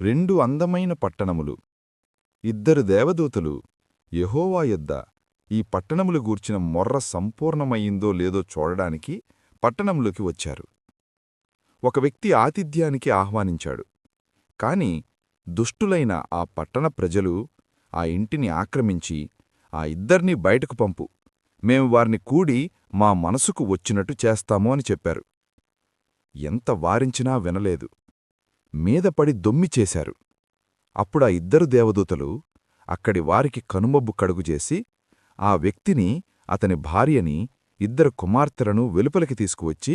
రెండు అందమైన పట్టణములు. ఇద్దరు దేవదూతలు యెహోవా యొద్ద ఈ పట్టణములు గూర్చిన మొర్ర సంపూర్ణమయ్యిందో లేదో చూడడానికి పట్టణంలోకి వచ్చారు. ఒక వ్యక్తి ఆతిథ్యానికి ఆహ్వానించాడు. కాని దుష్టులైన ఆ పట్టణ ప్రజలు ఆ ఇంటిని ఆక్రమించి, ఆ ఇద్దర్నీ బయటకు పంపు, మేము వారిని కూడి మా మనసుకు వచ్చినట్టు చేస్తాము అని చెప్పారు. ఎంత వారించినా వినలేదు. మీదపడి దొమ్మిచేశారు. అప్పుడా ఇద్దరు దేవదూతలు అక్కడి వారికి కనుమబ్బు కడుగుచేసి ఆ వ్యక్తిని, అతని భార్యని, ఇద్దరు కుమార్తెలను వెలుపలికి తీసుకువచ్చి,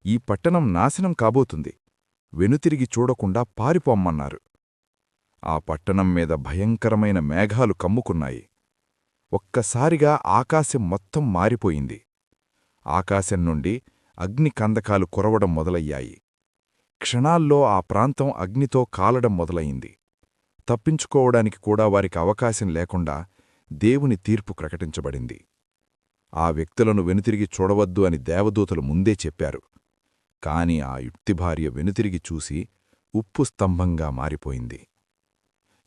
ఈ పట్టణం నాశనం కాబోతుంది, వెనుతిరిగి చూడకుండా పారిపోమ్మన్నారు. ఆ పట్టణం మీద భయంకరమైన మేఘాలు కమ్ముకున్నాయి. ఒక్కసారిగా ఆకాశం మొత్తం మారిపోయింది. ఆకాశం నుండి అగ్నికందకాలు కురవడం మొదలయ్యాయి. క్షణాల్లో ఆ ప్రాంతం అగ్నితో కాలడం మొదలయింది. తప్పించుకోవడానికి కూడా వారికి అవకాశం లేకుండా దేవుని తీర్పు ప్రకటించబడింది. ఆ వ్యక్తులను వెనుతిరిగి చూడవద్దు అని దేవదూతలు ముందే చెప్పారు. కాని ఆ యుక్తిభార్య వెనుతిరిగి చూసి ఉప్పు స్తంభంగా మారిపోయింది.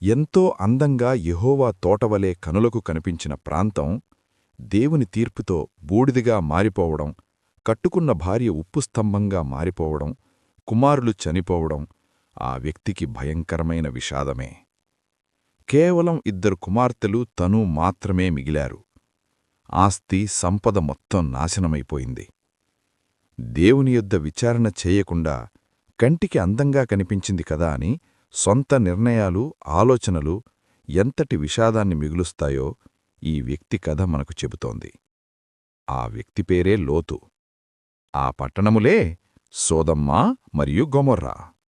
ఎంతో అందంగా యెహోవా తోటవలే కనులకు కనిపించిన ప్రాంతం దేవుని తీర్పుతో బూడిదిగా మారిపోవడం, కట్టుకున్న భార్య ఉప్పు స్తంభంగా మారిపోవడం, కుమారులు చనిపోవడం ఆ వ్యక్తికి భయంకరమైన విషాదమే. కేవలం ఇద్దరు కుమార్తెలు తను మాత్రమే మిగిలారు. ఆస్తి సంపద మొత్తం నాశనమైపోయింది. దేవుని యొద్ద విచారణ చేయకుండా కంటికి అందంగా కనిపించింది కదా అని సొంత నిర్ణయాలు, ఆలోచనలు ఎంతటి విషాదాన్ని మిగులుస్తాయో ఈ వ్యక్తి కథ మనకు చెబుతోంది. ఆ వ్యక్తి పేరే లోతు. ఆ పట్టణములే సోదొమ్మ మరియు గొమొర్రా.